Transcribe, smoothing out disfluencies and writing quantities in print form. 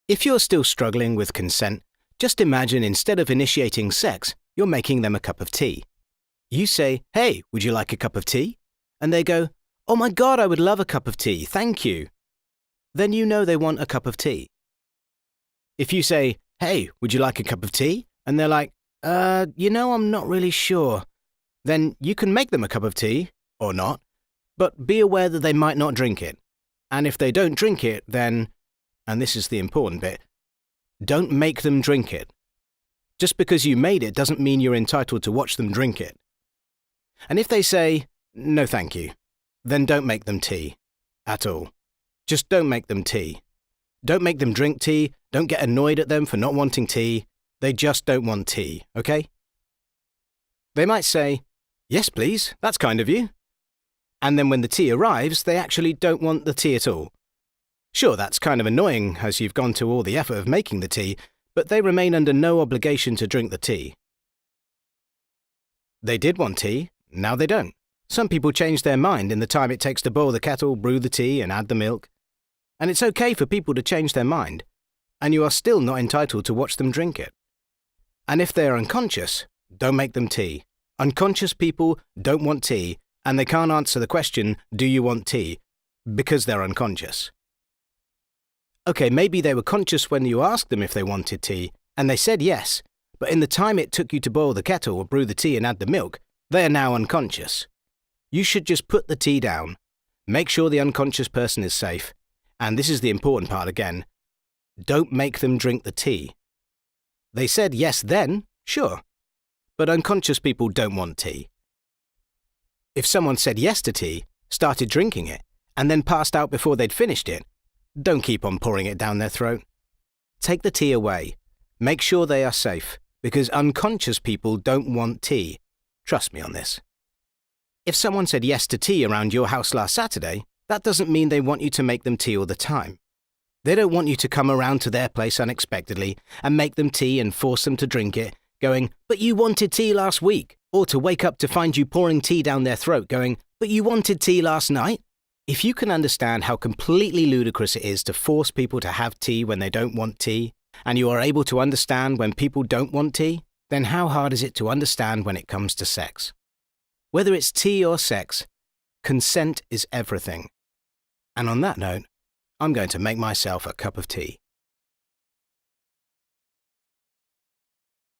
If you're still struggling with consent, just imagine instead of initiating sex, you're making them a cup of tea. You say, "Hey, would you like a cup of tea?" And they go, "Oh my God, I would love a cup of tea, thank you." Then you know they want a cup of tea. If you say, "Hey, would you like a cup of tea?" And they're like, I'm not really sure. Then you can make them a cup of tea, or not, but be aware that they might not drink it. And if they don't drink it, then, and this is the important bit, don't make them drink it. Just because you made it doesn't mean you're entitled to watch them drink it. And if they say, "No thank you," then don't make them tea. At all. Just don't make them tea. Don't make them drink tea, don't get annoyed at them for not wanting tea. They just don't want tea, okay? They might say, "Yes please, that's kind of you." And then when the tea arrives, they actually don't want the tea at all. Sure, that's kind of annoying as you've gone to all the effort of making the tea, but they remain under no obligation to drink the tea. They did want tea, now they don't. Some people change their mind in the time it takes to boil the kettle, brew the tea, and add the milk. And it's okay for people to change their mind, and you are still not entitled to watch them drink it. And if they are unconscious, don't make them tea. Unconscious people don't want tea, and they can't answer the question, "Do you want tea?" because they're unconscious. Okay, maybe they were conscious when you asked them if they wanted tea, and they said yes, but in the time it took you to boil the kettle or brew the tea and add the milk, they are now unconscious. You should just put the tea down, make sure the unconscious person is safe, and this is the important part again, don't make them drink the tea. They said yes then, sure, but unconscious people don't want tea. If someone said yes to tea, started drinking it, and then passed out before they'd finished it, don't keep on pouring it down their throat. Take the tea away. Make sure they are safe, because unconscious people don't want tea. Trust me on this. If someone said yes to tea around your house last Saturday, that doesn't mean they want you to make them tea all the time. They don't want you to come around to their place unexpectedly and make them tea and force them to drink it, going, "But you wanted tea last week," or to wake up to find you pouring tea down their throat going, "But you wanted tea last night." If you can understand how completely ludicrous it is to force people to have tea when they don't want tea, and you are able to understand when people don't want tea, then how hard is it to understand when it comes to sex? Whether it's tea or sex, consent is everything. And on that note, I'm going to make myself a cup of tea.